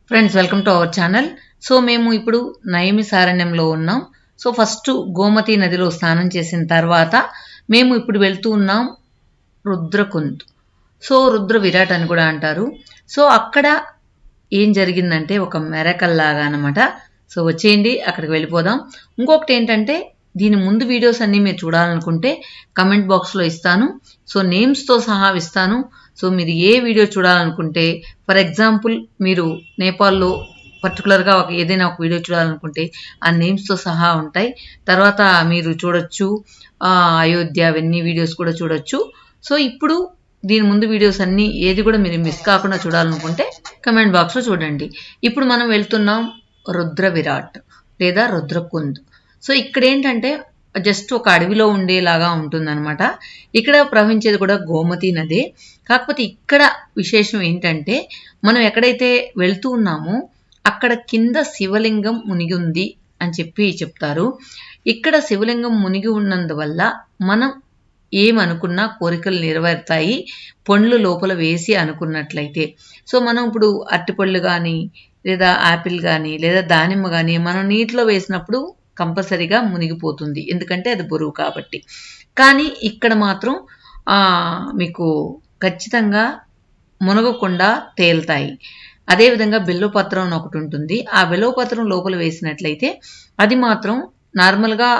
Friends welcome to our channel. So మేము ఇప్పుడు నైమిసారణ్యంలో ఉన్నాం. సో ఫస్ట్ గోమతి నదిలో స్నానం చేసిన తర్వాత మేము ఇప్పుడు వెళ్తూ ఉన్నాం రుద్రకుంద్. సో రుద్ర విరాట్ అని కూడా అంటారు. సో అక్కడ ఏం జరిగిందంటే ఒక మెరకల్ లాగా అనమాట. సో వచ్చేయండి అక్కడికి వెళ్ళిపోదాం. ఇంకొకటి ఏంటంటే దీని ముందు వీడియోస్ అన్నీ మీరు చూడాలనుకుంటే కమెంట్ బాక్స్లో ఇస్తాను. సో నేమ్స్తో సహా ఇస్తాను. సో మీరు ఏ వీడియో చూడాలనుకుంటే, ఫర్ ఎగ్జాంపుల్ మీరు నేపాల్లో పర్టికులర్గా ఏదైనా ఒక వీడియో చూడాలనుకుంటే ఆ నేమ్స్తో సహా ఉంటాయి. తర్వాత మీరు చూడొచ్చు అయోధ్య అవన్నీ వీడియోస్ కూడా చూడొచ్చు. సో ఇప్పుడు దీని ముందు వీడియోస్ అన్నీ ఏది కూడా మీరు మిస్ కాకుండా చూడాలనుకుంటే కమెంట్ బాక్స్లో చూడండి. ఇప్పుడు మనం వెళ్తున్నాం రుద్ర విరాట్ లేదా రుద్రకుంద్. సో ఇక్కడ ఏంటంటే జస్ట్ ఒక అడవిలో ఉండేలాగా ఉంటుందన్నమాట. ఇక్కడ ప్రవహించేది కూడా గోమతి నదే. కాకపోతే ఇక్కడ విశేషం ఏంటంటే మనం ఎక్కడైతే వెళ్తూ ఉన్నామో అక్కడ కింద శివలింగం మునిగి ఉంది అని చెప్తారు. ఇక్కడ శివలింగం మునిగి ఉన్నందువల్ల మనం ఏమనుకున్నా కోరికలు నెరవేరుతాయి, పండ్లు లోపల వేసి అనుకున్నట్లయితే. సో మనం ఇప్పుడు అరటిపళ్ళు కానీ లేదా యాపిల్ కానీ లేదా దానిమ్మ కానీ మనం నీటిలో వేసినప్పుడు కంపల్సరీగా మునిగిపోతుంది, ఎందుకంటే అది బరువు కాబట్టి. కానీ ఇక్కడ మాత్రం మీకు ఖచ్చితంగా మునగకుండా తేలుతాయి. అదేవిధంగా బెల్లోపత్రం అని ఒకటి ఉంటుంది. ఆ బెల్లోపత్రం లోపల వేసినట్లయితే అది మాత్రం నార్మల్గా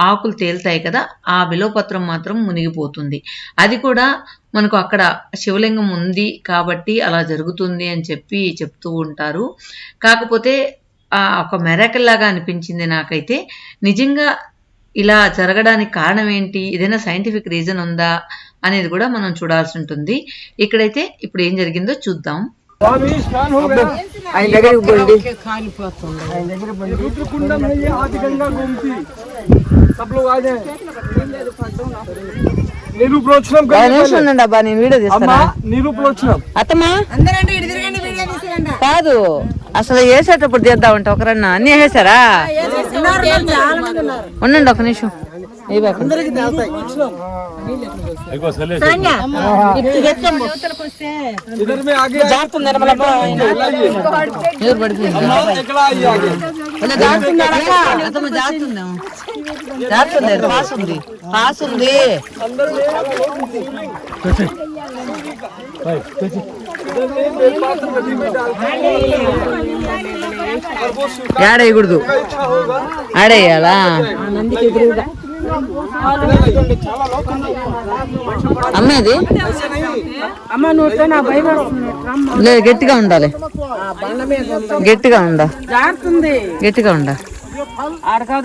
ఆకులు తేలుతాయి కదా, ఆ బెల్లోపత్రం మాత్రం మునిగిపోతుంది. అది కూడా మనకు అక్కడ శివలింగం ఉంది కాబట్టి అలా జరుగుతుంది అని చెప్తూ ఉంటారు. కాకపోతే ఒక మెరాకిల్ లాగా అనిపించింది నాకైతే. నిజంగా ఇలా జరగడానికి కారణం ఏంటి, ఏదైనా సైంటిఫిక్ రీజన్ ఉందా అనేది కూడా మనం చూడాల్సి ఉంటుంది. ఇక్కడైతే ఇప్పుడు ఏం జరిగిందో చూద్దాం. కాదు అసలు వేసేటప్పుడు చేద్దామంటే ఒకరన్నా అన్ని వేసారా? ఉండండి ఒక నిమిషం. పాస్ ఉంది. ఆడేయకూడదు, ఆడేయాలా? అమ్మేది లేదు, గట్టిగా ఉండాలి, గట్టిగా ఉండ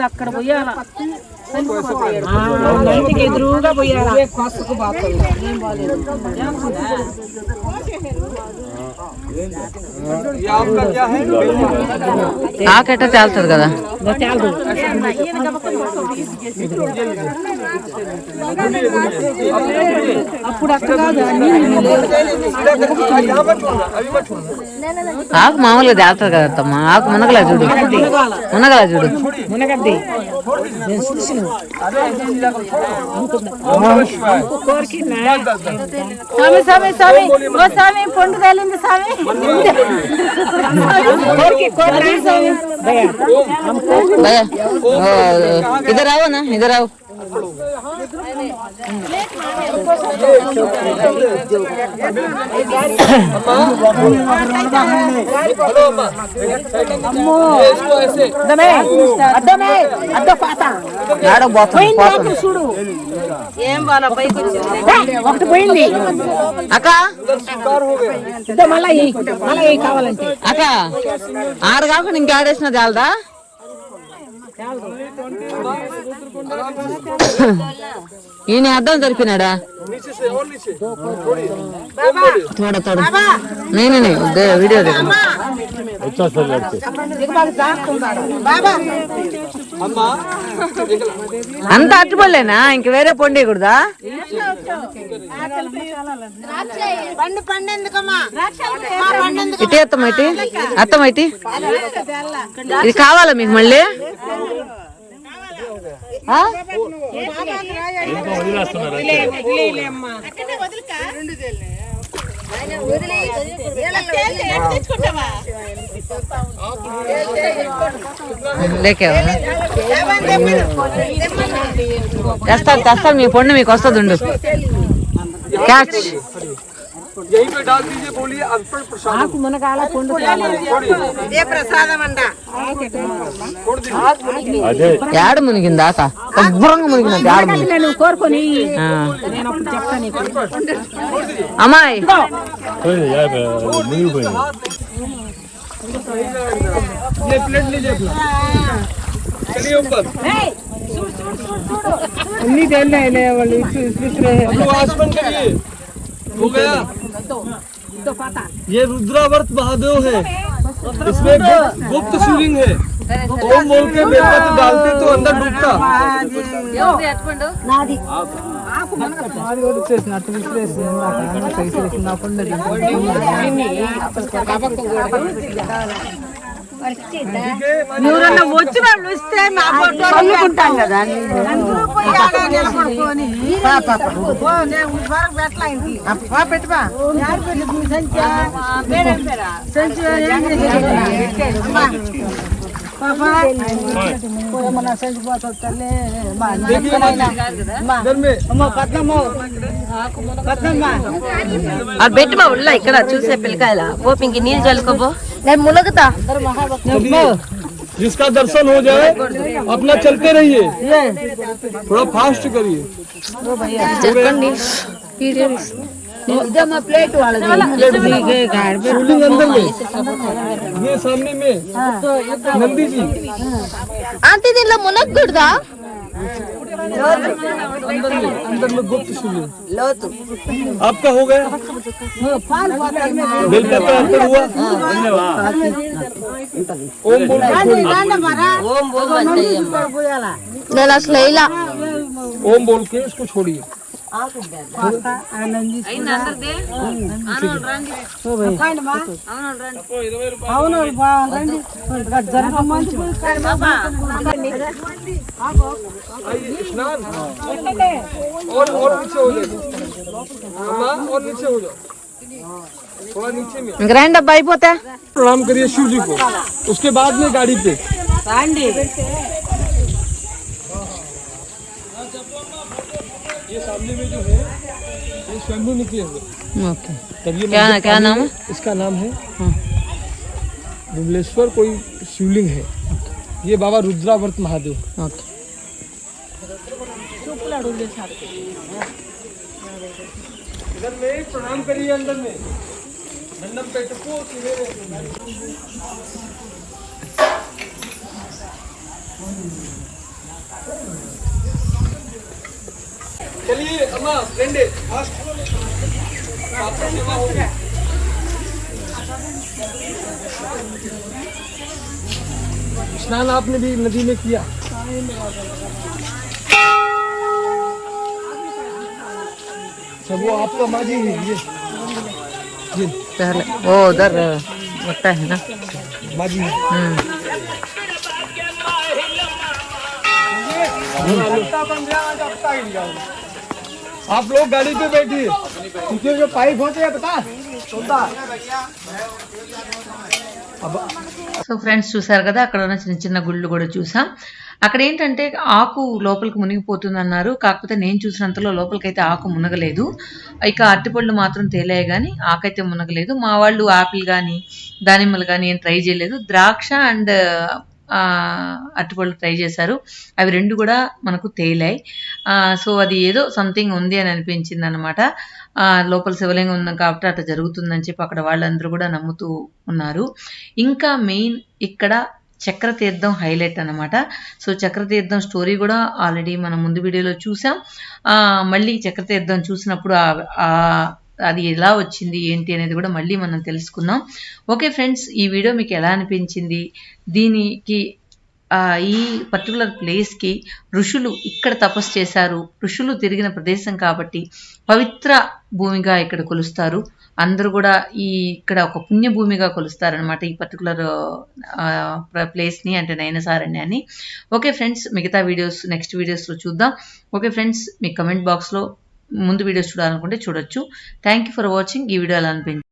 అక్కడ పోయాల ఎదురుగా పోయాల. ఆకెట్ట చాలుతుంది కదా. ఆకు మామూలుగా తేలుతుంది కదా అత్తమ్మ. ఆకు మునగలా చూడు, మునగద్ది. పండు తేలింది స్వామి. ఇద్దరు రావనా, ఇద్దరు రావు. చూడు ఏం బాగా పైకి ఒకటి పోయింది అక్క. మళ్ళీ కావాలంటే అక్క ఆడ కాకుండా ఇంకేడేసినా చాలదా? ఈయన అద్దం దొరికినాడా? తోడ నేనే వీడియో అంత అట్టుపడలేనా? ఇంక వేరే పొండేయకూడదా? ఇటు అత్తమైటి ఇది కావాలా మీకు మళ్ళీ? లేకే తెస్తాను మీ పండు మీకు వస్తుంది ఉండు క్యాచ్ यहीं पे डाल दीजिए, बोलिए अर्पण प्रसाद। ఆకు మునగాల పండు ఏడు మునిగింది దాకా శుభ్రంగా మునిగింది ఏడు మునిగి నేను కోరుకొని నేను అప్పుడు చెప్తాను నీకు. అమ్మాయి ये प्लेट लीजिए अपना। चलिए ऊपर। అన్ని తెలియలే వాళ్ళు ఇసురే तो आसमान करिए। हो गया। ये रुद्रावर्त महादेव है, इसमें गुप्त शिवलिंग है। ओम बोल के बेलपत्र डालते तो अंदर डूबता। ఎవరన్నా వచ్చి వాళ్ళు ఇస్తే చల్లుకుంటాం కదా పెట్టమా అది పెట్టమా ఉళ్ళ ఇక్కడ చూసే పిల్లకాయల పోపింకి నీళ్ళు చల్లుకోబో నేను మునగుతా जिसका दर्शन हो जाए अपना चलते रहिए, थोड़ा फास्ट करिए। ప్లేట్ వాళ్ళది शिवलिंग अंदर में, ये सामने में नंदी जी। ఆంటీ దీనిలో మునగకూడదా अंदर में गुप्त शिवलिंग। आपका हो गया, बेलपत्र अर्पण हुआ। ओम बोल నేను అసలు ఇలా ओम बोल के इसको छोड़िए। అవును రండి स्नान और नीचे हो जाए, अम्मा और नीचे हो जाओ, थोड़ा नीचे में। గ్రైండ్ అబ్బా అయిపోతే प्रणाम करिए शिव जी को, उसके बाद में गाड़ी पे। ये सामने में जो है ये स्वयंभू निकले हुए। ఓకే तब ये क्या नाम है? इसका नाम है विमलेश्वर कोई शिवलिंग है। ये बाबा रुद्रावर्त महादेव। ఓకే इधर में प्रणाम करिए, अंदर में दंडम पेटको सीधे चलिए अम्मा फ्रेंडे फास्ट आपका सेवा होगी। स्नान आपने भी नदी में किया। अच्छा वो आपका माजी है ये जी पहले वो उधर लगता है ना माजी है। आप लोग गाड़ी पे बैठिए, क्योंकि जो पाइप होते हैं बता సో ఫ్రెండ్స్ చూసారు కదా అక్కడ ఉన్న చిన్న చిన్న గుళ్ళు కూడా చూసాం. అక్కడ ఏంటంటే ఆకు లోపలికి మునిగిపోతుంది అన్నారు, కాకపోతే నేను చూసినంతలో లోపలికైతే ఆకు మునగలేదు. ఇక అరటిపళ్ళు మాత్రం తేలాయి కానీ ఆకైతే మునగలేదు. మా వాళ్ళు ఆపిల్ కానీ దానిమ్మలు కానీ ఏం ట్రై చేయలేదు. ద్రాక్ష అండ్ అరటిపళ్ళు ట్రై చేశారు, అవి రెండు కూడా మనకు తేలాయి. సో అది ఏదో సంథింగ్ ఉంది అని అనిపించింది అనమాట. లోపల శివలింగం ఉంది కాబట్టి అట్లా జరుగుతుందని చెప్పి అక్కడ వాళ్ళందరూ కూడా నమ్ముతూ ఉన్నారు. ఇంకా మెయిన్ ఇక్కడ చక్రతీర్థం హైలైట్ అనమాట. సో చక్రతీర్థం స్టోరీ కూడా ఆల్రెడీ మనం ముందు వీడియోలో చూసాం. మళ్ళీ చక్రతీర్థం చూసినప్పుడు అది ఎలా వచ్చింది ఏంటి అనేది కూడా మళ్ళీ మనం తెలుసుకుందాం. ఓకే ఫ్రెండ్స్, ఈ వీడియో మీకు ఎలా అనిపించింది? దీనికి ఈ పర్టికులర్ ప్లేస్కి ఋషులు ఇక్కడ తపస్సు చేశారు, ఋషులు తిరిగిన ప్రదేశం కాబట్టి పవిత్ర భూమిగా ఇక్కడ కొలుస్తారు. అందరూ కూడా ఇక్కడ ఒక పుణ్యభూమిగా కొలుస్తారనమాట ఈ పర్టికులర్ ప్లేస్ని, అంటే నయనసారణ్యాన్ని. ఓకే ఫ్రెండ్స్, మిగతా వీడియోస్ నెక్స్ట్ వీడియోస్లో చూద్దాం. ఓకే ఫ్రెండ్స్, మీ కమెంట్ బాక్స్లో ముందు వీడియోస్ చూడాలనుకుంటే చూడొచ్చు. Thank you for watching. ఈ వీడియో ఎలా అనిపించింది?